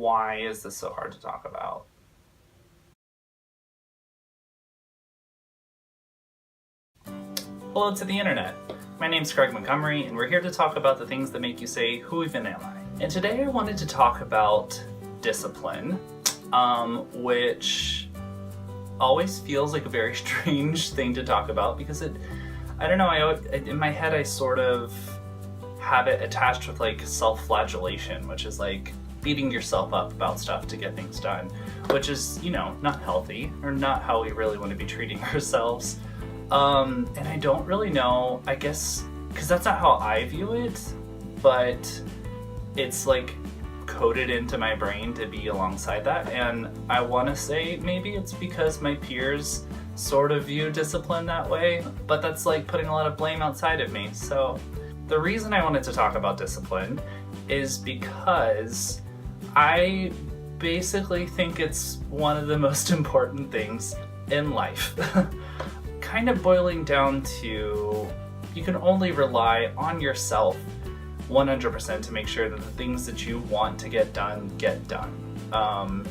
why is this so hard to talk about? Hello to the internet. My name's Craig Montgomery, and we're here to talk about the things that make you say, who even am I? And today I wanted to talk about discipline, which always feels like a very strange thing to talk about because I don't know, in my head I sort of have it attached with like self-flagellation, which is like beating yourself up about stuff to get things done, which is, you know, not healthy or not how we really want to be treating ourselves. And I don't really know, I guess, because that's not how I view it, but it's like coded into my brain to be alongside that. And I want to say maybe it's because my peers sort of view discipline that way, but that's like putting a lot of blame outside of me. So the reason I wanted to talk about discipline is because I basically think it's one of the most important things in life. Kind of boiling down to, you can only rely on yourself 100% to make sure that the things that you want to get done, get done.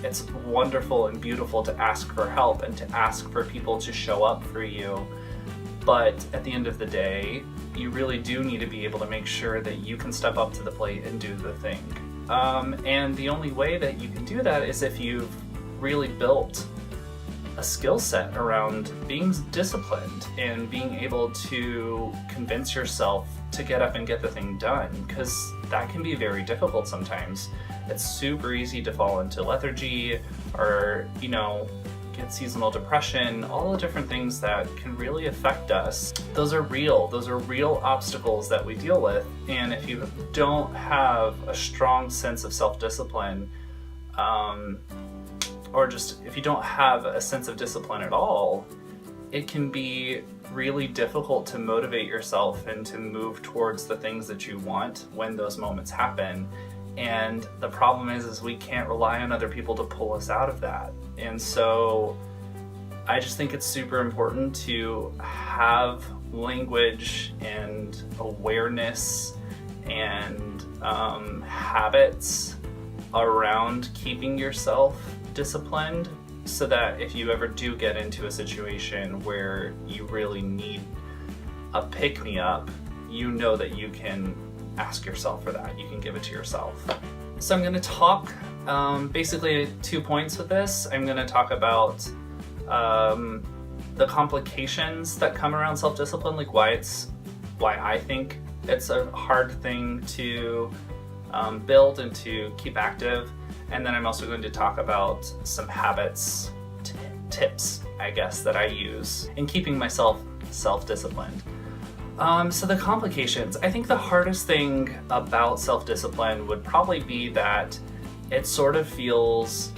It's wonderful and beautiful to ask for help and to ask for people to show up for you. But at the end of the day, you really do need to be able to make sure that you can step up to the plate and do the thing. And the only way that you can do that is if you've really built a skill set around being disciplined and being able to convince yourself to get up and get the thing done, because that can be very difficult sometimes. It's super easy to fall into lethargy or, you know, get seasonal depression, all the different things that can really affect us. Those are real obstacles that we deal with. And if you don't have a strong sense of self-discipline, or just if you don't have a sense of discipline at all, it can be really difficult to motivate yourself and to move towards the things that you want when those moments happen. And the problem is we can't rely on other people to pull us out of that. And so I just think it's super important to have language and awareness and habits around keeping yourself disciplined, so that if you ever do get into a situation where you really need a pick-me-up, you know that you can ask yourself for that. You can give it to yourself. So I'm going to talk basically 2 points with this. I'm going to talk about the complications that come around self-discipline, like why I think it's a hard thing to build and to keep active. And then I'm also going to talk about some habits, tips, I guess, that I use in keeping myself self-disciplined. So the complications, I think the hardest thing about self-discipline would probably be that it sort of feels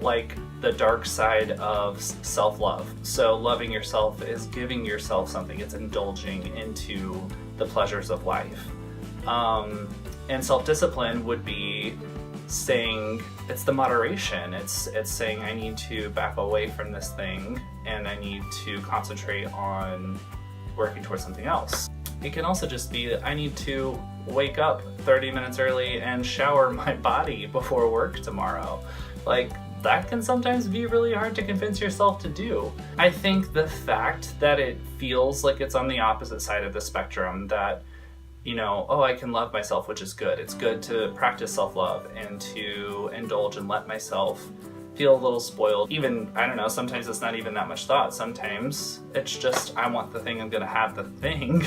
like the dark side of self-love. So loving yourself is giving yourself something, it's indulging into the pleasures of life. And self-discipline would be saying, it's the moderation, it's saying I need to back away from this thing and I need to concentrate on working towards something else. It can also just be I need to wake up 30 minutes early and shower my body before work tomorrow. Like, that can sometimes be really hard to convince yourself to do. I think the fact that it feels like it's on the opposite side of the spectrum, that, you know, oh, I can love myself, which is good. It's good to practice self-love and to indulge and let myself feel a little spoiled. Even, I don't know, sometimes it's not even that much thought. Sometimes it's just, I want the thing, I'm gonna have the thing.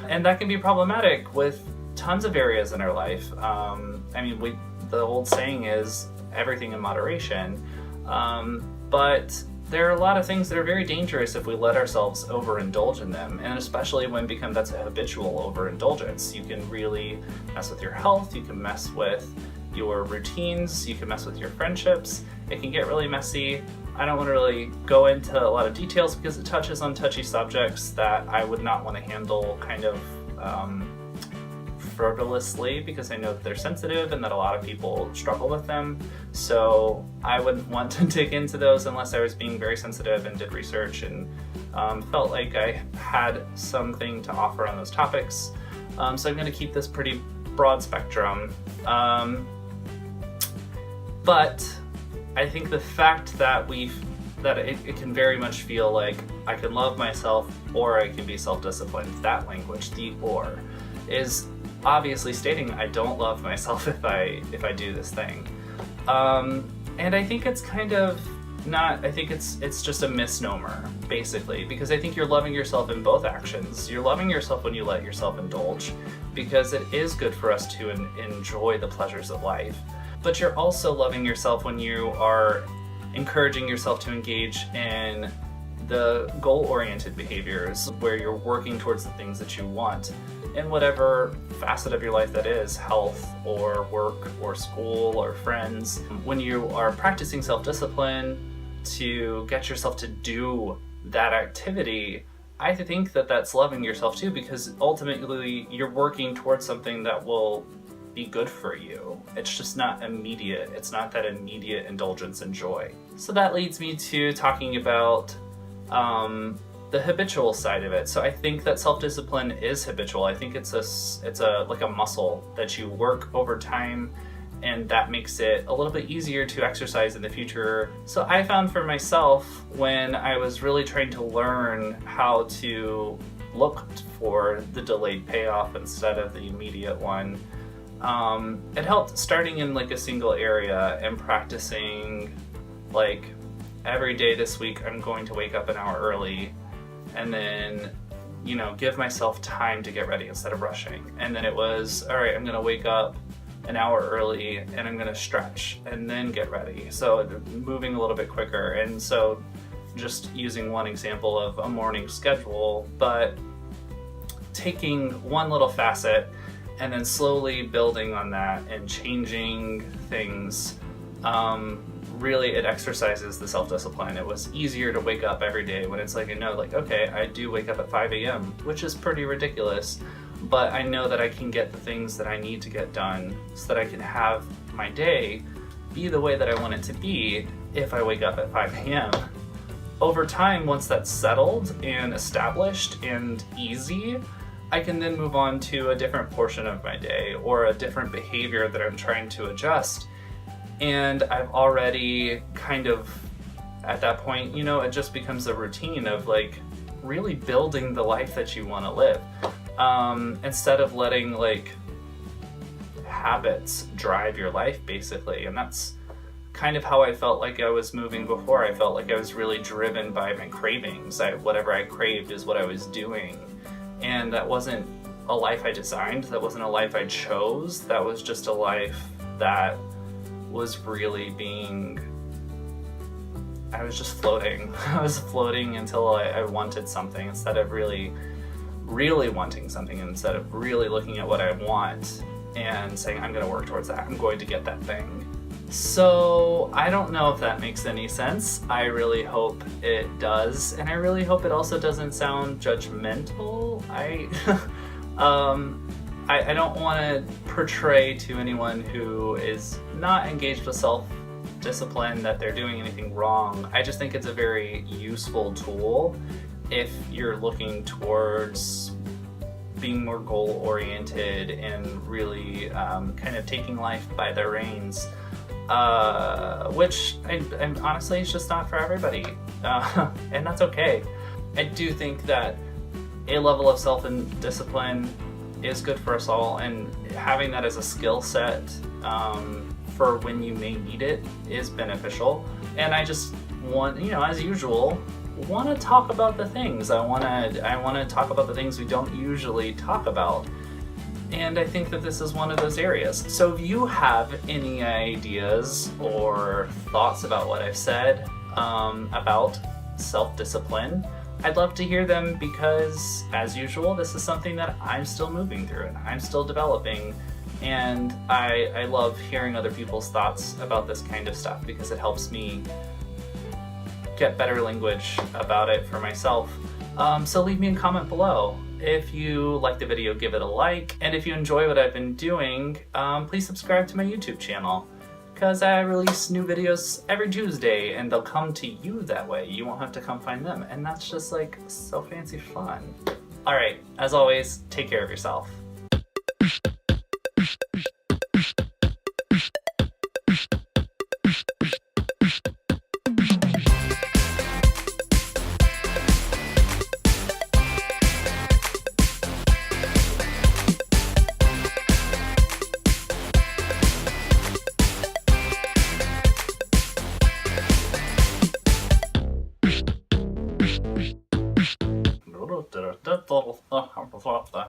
And that can be problematic with tons of areas in our life. I mean, the old saying is everything in moderation. But there are a lot of things that are very dangerous if we let ourselves overindulge in them, and especially when that's a habitual overindulgence. You can really mess with your health, you can mess with your routines, you can mess with your friendships. It can get really messy. I don't want to really go into a lot of details because it touches on touchy subjects that I would not want to handle kind of frivolously, because I know that they're sensitive and that a lot of people struggle with them. So I wouldn't want to dig into those unless I was being very sensitive and did research and felt like I had something to offer on those topics. So I'm going to keep this pretty broad spectrum. But I think the fact that it can very much feel like I can love myself or I can be self-disciplined, that language, the or, is obviously stating I don't love myself if I do this thing. And I think it's kind of not, I think it's just a misnomer, basically, because I think you're loving yourself in both actions. You're loving yourself when you let yourself indulge, because it is good for us to enjoy the pleasures of life. But you're also loving yourself when you are encouraging yourself to engage in the goal-oriented behaviors where you're working towards the things that you want in whatever facet of your life that is, health or work or school or friends. When you are practicing self-discipline to get yourself to do that activity, I think that that's loving yourself too, because ultimately you're working towards something that will be good for you. It's just not immediate. It's not that immediate indulgence and joy. So that leads me to talking about the habitual side of it. So I think that self-discipline is habitual. I think it's like a muscle that you work over time, and that makes it a little bit easier to exercise in the future. So I found for myself, when I was really trying to learn how to look for the delayed payoff instead of the immediate one, it helped starting in like a single area and practicing like every day this week I'm going to wake up an hour early, and then, you know, give myself time to get ready instead of rushing. And then it was, all right, I'm gonna wake up an hour early and I'm gonna stretch and then get ready. So moving a little bit quicker. And so just using one example of a morning schedule, but taking one little facet and then slowly building on that and changing things. Really, it exercises the self-discipline. It was easier to wake up every day when it's like, I know, like, okay, I do wake up at 5 a.m., which is pretty ridiculous, but I know that I can get the things that I need to get done so that I can have my day be the way that I want it to be if I wake up at 5 a.m. Over time, once that's settled and established and easy, I can then move on to a different portion of my day or a different behavior that I'm trying to adjust. And I've already kind of, at that point, you know, it just becomes a routine of like really building the life that you want to live. Instead of letting like habits drive your life, basically. And that's kind of how I felt like I was moving before. I felt like I was really driven by my cravings. Whatever I craved is what I was doing. And that wasn't a life I designed. That wasn't a life I chose. That was just a life that was really I was just floating. I was floating until I wanted something instead of really wanting something, instead of really looking at what I want and saying, I'm gonna work towards that. I'm going to get that thing. So I don't know if that makes any sense. I really hope it does. And I really hope it also doesn't sound judgmental. I don't want to portray to anyone who is not engaged with self-discipline that they're doing anything wrong. I just think it's a very useful tool if you're looking towards being more goal-oriented and really kind of taking life by the reins, which I'm honestly, it's just not for everybody, and that's okay. I do think that a level of self-discipline is good for us all, and having that as a skill set for when you may need it is beneficial. And I just want, you know, as usual, want to talk about the things. I want to talk about the things we don't usually talk about. And I think that this is one of those areas. So if you have any ideas or thoughts about what I've said about self-discipline, I'd love to hear them, because as usual, this is something that I'm still moving through and I'm still developing. And I love hearing other people's thoughts about this kind of stuff, because it helps me get better language about it for myself. So leave me a comment below. If you like the video, give it a like. And if you enjoy what I've been doing, please subscribe to my YouTube channel, because I release new videos every Tuesday and they'll come to you that way. You won't have to come find them. And that's just like so fancy fun. All right, as always, take care of yourself. what the